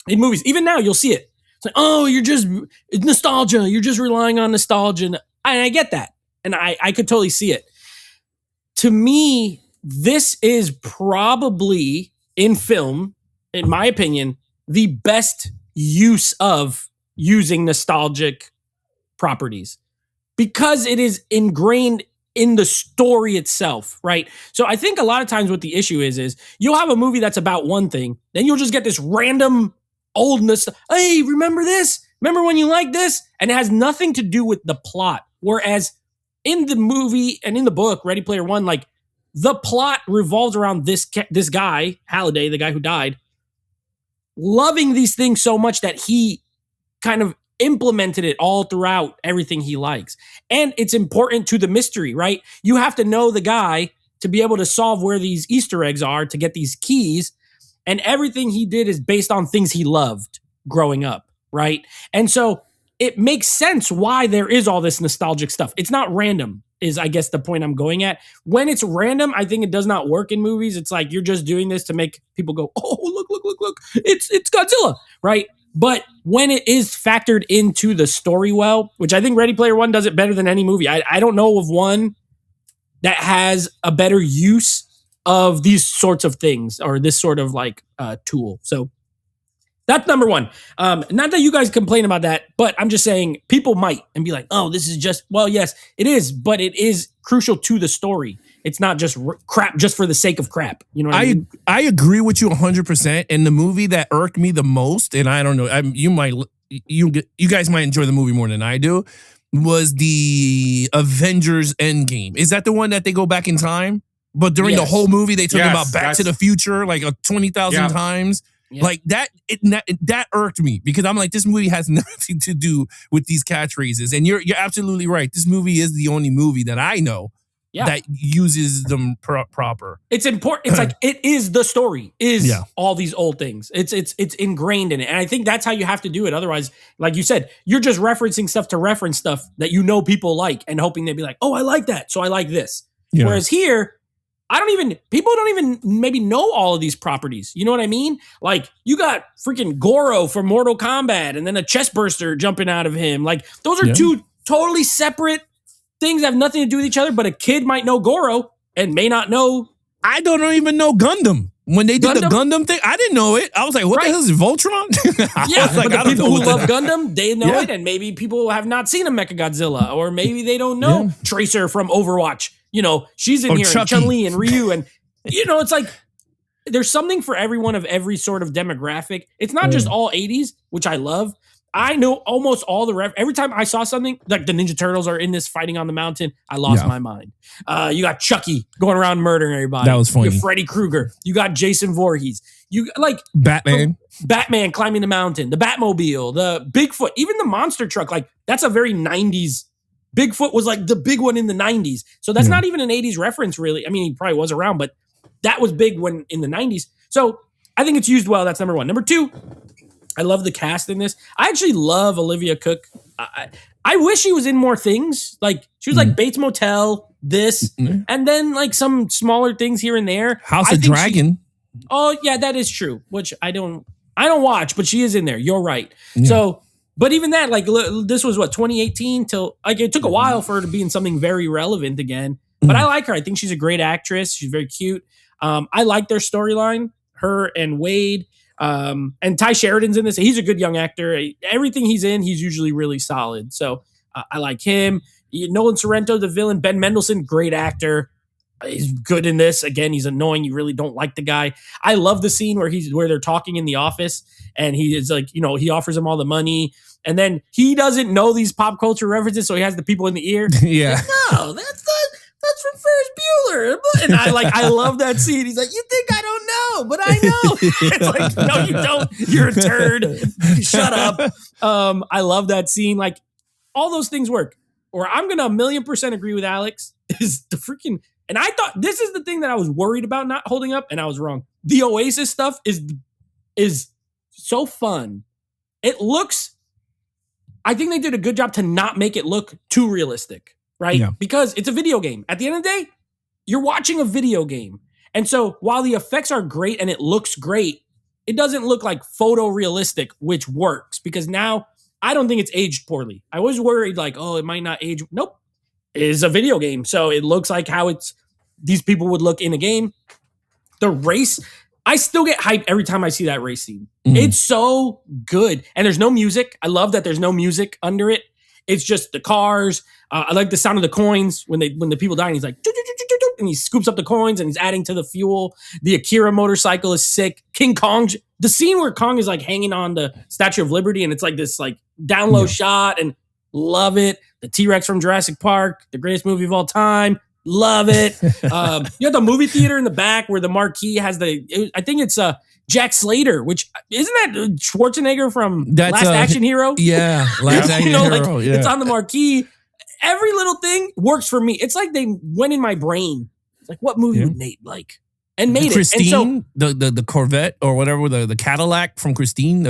in movies, even now you'll see it. It's like, oh, it's nostalgia. You're just relying on nostalgia. And I get that. And I could totally see it. To me, this is probably in film, in my opinion, the best use of using nostalgic properties because it is ingrained in the story itself, right? So I think a lot of times what the issue is you'll have a movie that's about one thing, then you'll just get this random oldness. Hey, remember this? Remember when you liked this? And it has nothing to do with the plot. Whereas in the movie and in the book, Ready Player One, like the plot revolves around this guy, Halliday, the guy who died, loving these things so much that he kind of implemented it all throughout everything he likes. And it's important to the mystery, right? You have to know the guy to be able to solve where these Easter eggs are to get these keys. And everything he did is based on things he loved growing up, right? And so it makes sense why there is all this nostalgic stuff. It's not random, is I guess the point I'm going at. When it's random, I think it does not work in movies. It's like you're just doing this to make people go, oh, look. It's Godzilla, right? But when it is factored into the story well, which I think Ready Player One does it better than any movie. I don't know of one that has a better use of these sorts of things or this sort of like tool. So that's number one. Not that you guys complain about that, but I'm just saying people might and be like, oh, this is just, well, yes, it is, but it is crucial to the story. It's not just crap just for the sake of crap. You know what I mean? I agree with you 100%. And the movie that irked me the most, and I don't know, you guys might enjoy the movie more than I do, was the Avengers Endgame. Is that the one that they go back in time? But during the whole movie, they talk about Back to the Future like 20,000 times. Yeah. Like that irked me because I'm like, this movie has nothing to do with these catchphrases. And you're absolutely right. This movie is the only movie that I know that uses them proper. It's important. It's like it is the story. All these old things. It's ingrained in it, and I think that's how you have to do it. Otherwise, like you said, you're just referencing stuff to reference stuff that you know people like, and hoping they'd be like, "Oh, I like that, so I like this." Yeah. Whereas here, people don't even maybe know all of these properties. You know what I mean? Like you got freaking Goro from Mortal Kombat, and then a chest burster jumping out of him. Like those are two totally separate things that have nothing to do with each other, but a kid might know Goro and may not know. I don't even know Gundam. When they did the Gundam thing, I didn't know it. I was like, what the hell is it, Voltron? But the people who love Gundam, they know it, and maybe people have not seen a Mechagodzilla, or maybe they don't know Tracer from Overwatch. You know, she's in here, and Chun-Li and Ryu, and you know, it's like there's something for everyone of every sort of demographic. It's not just all 80s, which I love. I know almost all the every time I saw something like the Ninja Turtles are in this fighting on the mountain, I lost my mind. You got Chucky going around murdering everybody. That was funny. You got Freddy Krueger. You got Jason Voorhees. You like Batman climbing the mountain, the Batmobile, the Bigfoot, even the monster truck. Like that's a very 90s. Bigfoot was like the big one in the 90s. So that's not even an 80s reference, really. I mean, he probably was around, but that was big when in the 90s. So I think it's used well. That's number one. Number two, I love the cast in this. I actually love Olivia Cook. I wish she was in more things. Like she was like Bates Motel, this, and then like some smaller things here and there. House of Dragon. Oh yeah, that is true. Which I don't watch, but she is in there. You're right. Yeah. So, but even that, like this was what 2018 till like it took a while for her to be in something very relevant again. But I like her. I think she's a great actress. She's very cute. I like their storyline, her and Wade. And Ty Sheridan's in this. He's a good young actor. Everything he's in, he's usually really solid. So I like him. Nolan Sorrento, the villain. Ben Mendelsohn, great actor. He's good in this. Again, he's annoying. You really don't like the guy. I love the scene where they're talking in the office and he is like, he offers him all the money. And then he doesn't know these pop culture references, so he has the people in the ear. Yeah. Like, no, that's from Ferris Bueller. And I love that scene. He's like, you think I don't know, but I know. It's like, no, you don't. You're a turd. Shut up. I love that scene. Like, all those things work. Or I'm going to 1,000,000% agree with Alex is the freaking, and I thought this is the thing that I was worried about not holding up, and I was wrong. The OASIS stuff is so fun. It looks, I think they did a good job to not make it look too realistic, right? Yeah. Because it's a video game. At the end of the day, you're watching a video game. And so while the effects are great and it looks great, it doesn't look like photorealistic, which works because now I don't think it's aged poorly. I was worried like, oh, it might not age. Nope. It is a video game. So it looks like how these people would look in a game. The race, I still get hyped every time I see that race scene. Mm-hmm. It's so good. And there's no music. I love that there's no music under it. It's just the cars. I like the sound of the coins when the people die and he's like, and he scoops up the coins and he's adding to the fuel. The Akira motorcycle is sick. King Kong, the scene where Kong is like hanging on the Statue of Liberty and it's like this like down low shot and love it. The T-Rex from Jurassic Park, the greatest movie of all time. Love it. You have the movie theater in the back where the marquee has I think it's Jack Slater, which isn't that Schwarzenegger from Last Action Hero? Yeah, Last Action Hero. Like, it's on the marquee. Every little thing works for me. It's like they went in my brain. It's like, what movie would Nate like? And made Christine, it. And so, the Corvette or whatever, the Cadillac from Christine,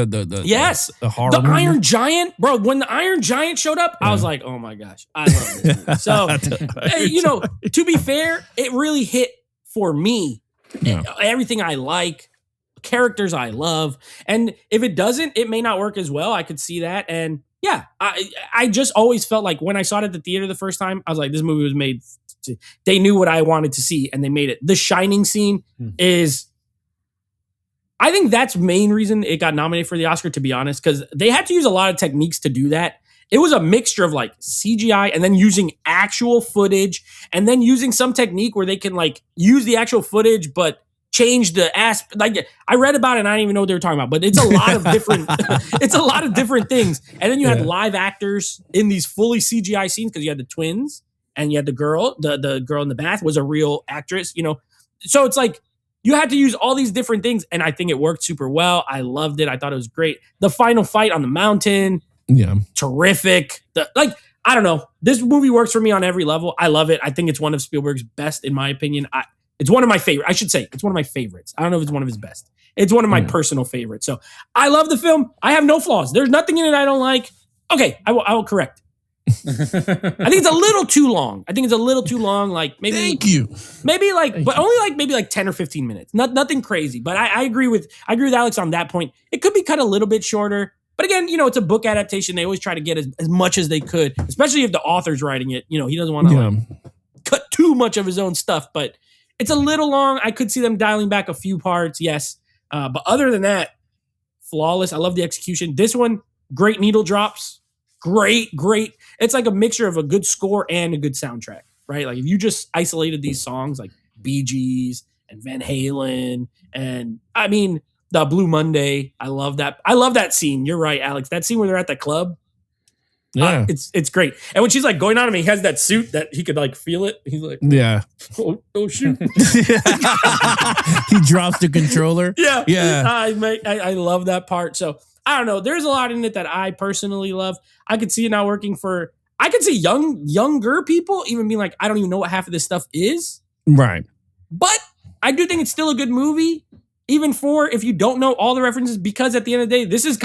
yes, the horror the movie. Iron Giant, bro. When the Iron Giant showed up, I was like, oh my gosh, I love this movie. So, to be fair, it really hit for me. Yeah. Everything I like, characters I love, and if it doesn't, it may not work as well. I could see that, and yeah, I just always felt like when I saw it at the theater the first time, I was like, this movie was made. They knew what I wanted to see and they made it. The Shining scene is, I think that's the main reason it got nominated for the Oscar, to be honest, because they had to use a lot of techniques to do that. It was a mixture of like CGI and then using actual footage and then using some technique where they can like use the actual footage, but change the aspect. Like I read about it and I didn't even know what they were talking about, but it's a lot of different, it's a lot of different things. And then you had live actors in these fully CGI scenes because you had the twins. And you had the girl in the bath was a real actress, So it's like you had to use all these different things. And I think it worked super well. I loved it. I thought it was great. The final fight on the mountain. Yeah. Terrific. I don't know. This movie works for me on every level. I love it. I think it's one of Spielberg's best, in my opinion. It's one of my favorite. I should say it's one of my favorites. I don't know if it's one of his best. It's one of my personal favorites. So I love the film. I have no flaws. There's nothing in it I don't like. Okay. I will correct. I think it's a little too long. Like maybe. Thank you. Maybe like, but only like maybe like 10 or 15 minutes. Nothing crazy. But I agree with Alex on that point. It could be cut a little bit shorter. But again, it's a book adaptation. They always try to get as much as they could, especially if the author's writing it. He doesn't want to cut too much of his own stuff. But it's a little long. I could see them dialing back a few parts. Yes. But other than that, flawless. I love the execution. This one, great needle drops. Great. It's like a mixture of a good score and a good soundtrack, right? Like if you just isolated these songs like Bee Gees and Van Halen and I mean the Blue Monday. I love that. I love that scene. You're right, Alex. That scene where they're at the club. Yeah. It's great. And when she's like going on him, he has that suit that he could like feel it. He's like, oh shoot. He drops the controller. Yeah. I love that part. So I don't know. There's a lot in it that I personally love. I could see it now working I could see younger people even being like, I don't even know what half of this stuff is. Right. But I do think it's still a good movie, even for if you don't know all the references, because at the end of the day, this is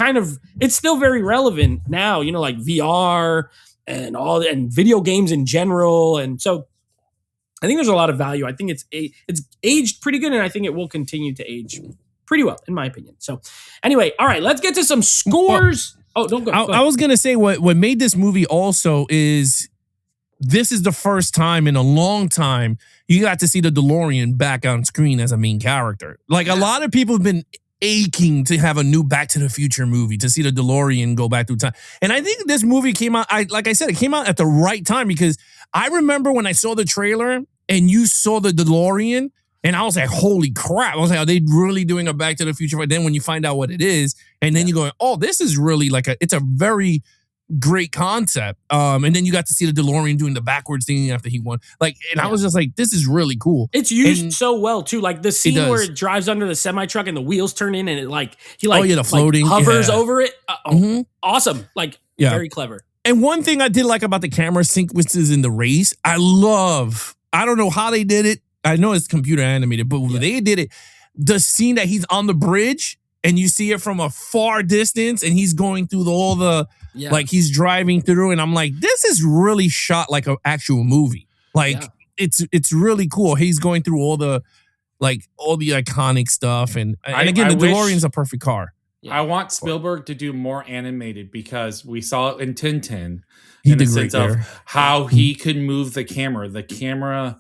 it's still very relevant now, like VR and video games in general. And so I think there's a lot of value. I think it's aged pretty good, and I think it will continue to age pretty well, in my opinion. So anyway, all right, let's get to some scores. Don't go. I was going to say what made this movie also is this is the first time in a long time you got to see the DeLorean back on screen as a main character. Like a lot of people have been aching to have a new Back to the Future movie, to see the DeLorean go back through time. And I think this movie came out, like I said, it came out at the right time, because I remember when I saw the trailer and you saw the DeLorean, and I was like, holy crap. I was like, are they really doing a Back to the Future? But then when you find out what it is, and then you go, oh, this is really like it's a very great concept. And then you got to see the DeLorean doing the backwards thing after he won. Like, and I was just like, this is really cool. It's used so well too. Like the scene where it drives under the semi truck and the wheels turn in, and it the floating hovers over it. Awesome. Like very clever. And one thing I did like about the camera sequences in the race, I don't know how they did it. I know it's computer animated, but when they did it, the scene that he's on the bridge and you see it from a far distance and he's going through all the, like he's driving through, and I'm like, this is really shot like an actual movie. Like it's really cool. He's going through all the iconic stuff. And again, the DeLorean's a perfect car. I want Spielberg to do more animated, because we saw it in Tintin in the sense of how he could move the camera. The camera,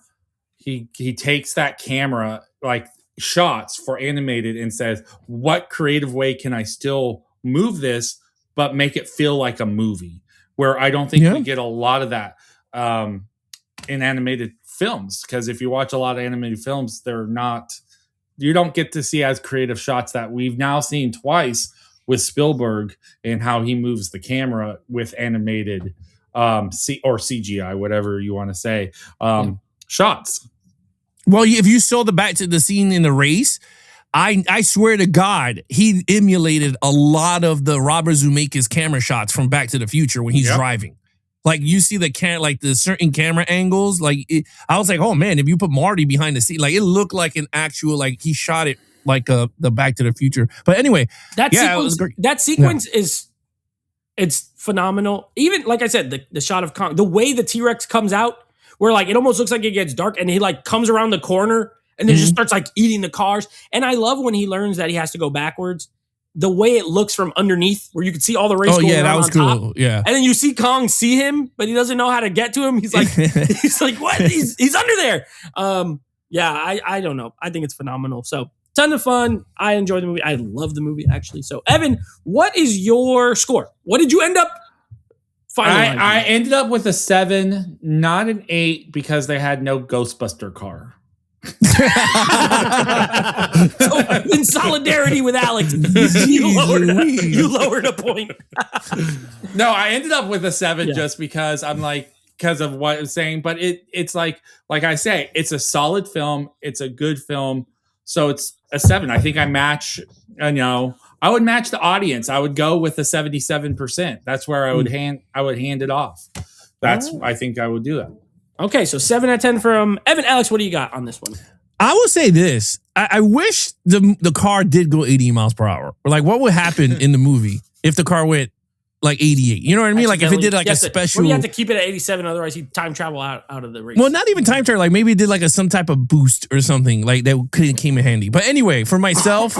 he takes that camera like shots for animated and says, what creative way can I still move this but make it feel like a movie? Where I don't think we get a lot of that in animated films, because if you watch a lot of animated films, you don't get to see as creative shots that we've now seen twice with Spielberg and how he moves the camera with animated or CGI, whatever you want to say, shots. Well, if you saw the scene in the race, I swear to God, he emulated a lot of the Robert Zemeckis camera shots from Back to the Future when he's driving. Like you see the certain camera angles. I was like, oh man, if you put Marty behind the seat, like it looked like an actual, like he shot it like the Back to the Future. But anyway, that sequence is it's phenomenal. Even like I said, the shot of Kong, the way the T-Rex comes out, where like it almost looks like it gets dark, and he like comes around the corner and then just starts like eating the cars. And I love when he learns that he has to go backwards. The way it looks from underneath, where you can see all the race going around that was cool. Top. Yeah, and then you see Kong see him, but he doesn't know how to get to him. He's like, what? He's under there. I don't know. I think it's phenomenal. So ton of fun. I enjoyed the movie. I love the movie actually. So Evan, what is your score? What did you end up? I ended up with a 7, not an 8, because they had no Ghostbuster car. So in solidarity with Alex, you lowered a point. No, I ended up with a 7 just because because of what I was saying. But it's like I say, it's a solid film. It's a good film. So it's a 7. I think I match, I would match the audience. I would go with a 77%. That's where I would hand it off. I think I would do that. Okay, so 7 out of 10 from Evan. Alex, what do you got on this one? I will say this. I wish the car did go 80 miles per hour. Or like, what would happen in the movie if the car went like 88? You know what I mean? Like if it did like a special... Well, you have to keep it at 87, otherwise he'd time travel out of the race. Well, not even time travel. Like maybe it did like some type of boost or something. Like that came in handy. But anyway, for myself...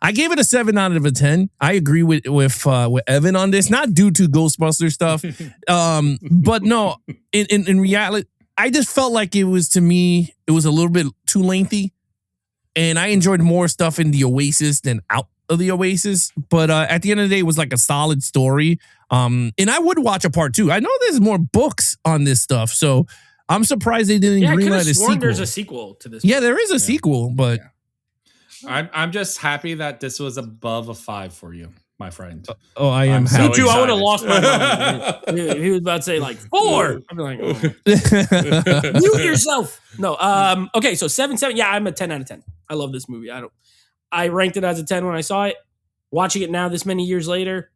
I gave it a 7 out of a 10. I agree with Evan on this, not due to Ghostbuster stuff, but no. In reality, I just felt like it was a little bit too lengthy, and I enjoyed more stuff in the OASIS than out of the OASIS. But at the end of the day, it was like a solid story, and I would watch a part 2. I know there's more books on this stuff, so I'm surprised they didn't greenlight a sequel. There's a sequel to this. Yeah, there is a sequel, but. I'm just happy that this was above a 5 for you, my friend. Oh, I am happy. So I would have lost my mind. He was about to say like 4. I'd be like, mute yourself. No. Okay, so 7. Yeah, I'm a 10 out of 10. I love this movie. I ranked it as a 10 when I saw it. Watching it now, this many years later,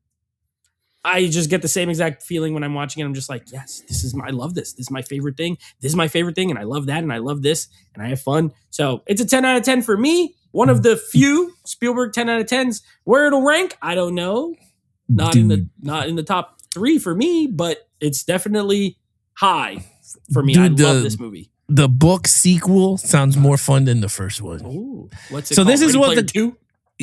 I just get the same exact feeling when I'm watching it. I'm just like, yes, I love this. This is my favorite thing. This is my favorite thing, and I love that, and I love this, and I have fun. So it's a 10 out of 10 for me. One of the few Spielberg 10 out of 10s. Where it'll rank, I don't know. Not in the top 3 for me, but it's definitely high for me. I love this movie. The book sequel sounds more fun than the first one. Ooh, what's it so called? This is Ready what Player 2?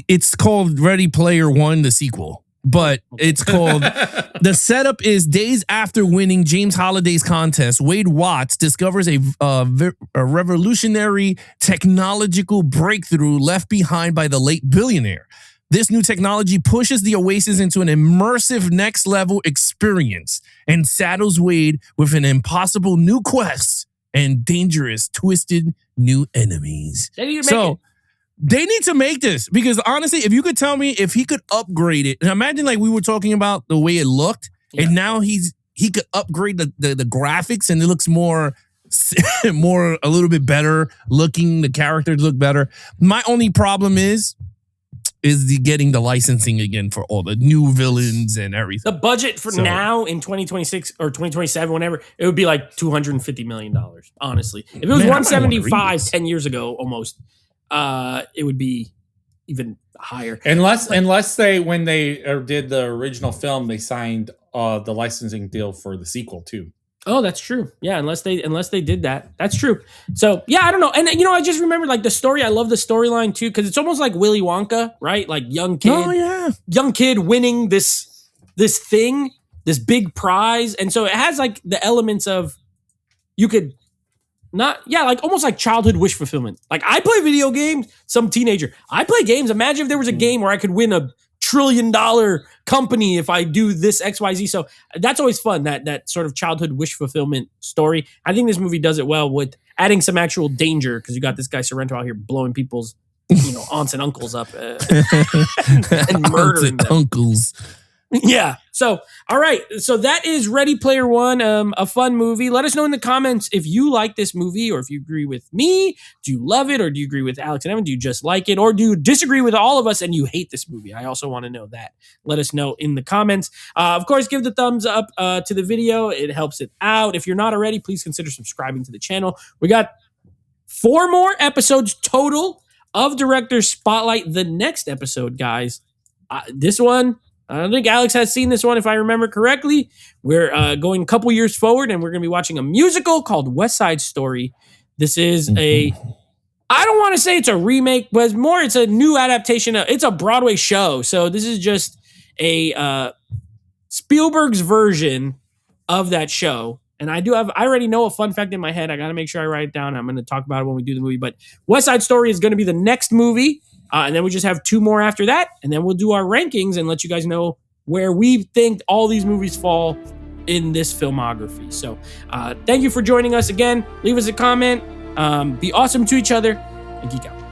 It's called Ready Player One, the sequel. but it's called. The setup is days after winning James Holliday's contest, Wade Watts discovers a revolutionary technological breakthrough left behind by the late billionaire. This new technology pushes the OASIS into an immersive next level experience and saddles Wade with an impossible new quest and dangerous, twisted new enemies. So they need to make this, because honestly, if you could tell me if he could upgrade it, and imagine like we were talking about the way it looked, and now he could upgrade the graphics and it looks more a little bit better looking. The characters look better. My only problem is getting the licensing again for all the new villains and everything. The budget for now in 2026 or 2027, whenever, it would be like $250 million, honestly. If it was 175 10 years ago almost, it would be even higher. Unless they, when they did the original film, they signed the licensing deal for the sequel too. Oh, that's true. Yeah, unless they did that. That's true. So, yeah, I don't know. And, I just remember, like, the story. I love the storyline, too, because it's almost like Willy Wonka, right? Like, young kid winning this thing, this big prize. And so it has, like, the elements of, you could like, almost like childhood wish fulfillment. Like, I play video games, some teenager. I play games. Imagine if there was a game where I could win a $1 trillion company if I do this XYZ. So that's always fun, that sort of childhood wish fulfillment story. I think this movie does it well with adding some actual danger, because you got this guy Sorrento out here blowing people's aunts and uncles up and murdering them. Uncles. Yeah. So, all right. So that is Ready Player One, a fun movie. Let us know in the comments if you like this movie, or if you agree with me. Do you love it, or do you agree with Alex and Evan? Do you just like it, or do you disagree with all of us and you hate this movie? I also want to know that. Let us know in the comments. Of course, give the thumbs up to the video. It helps it out. If you're not already, please consider subscribing to the channel. We got 4 more episodes total of Director's Spotlight. The next episode, guys, this one, I don't think Alex has seen this one, if I remember correctly. We're going a couple years forward, and we're going to be watching a musical called West Side Story. This is I don't want to say it's a remake, but it's a new adaptation. It's a Broadway show. So this is just a Spielberg's version of that show. And I already know a fun fact in my head. I got to make sure I write it down. I'm going to talk about it when we do the movie. But West Side Story is going to be the next movie. And then we just have 2 more after that. And then we'll do our rankings and let you guys know where we think all these movies fall in this filmography. So thank you for joining us again. Leave us a comment. Be awesome to each other and geek out.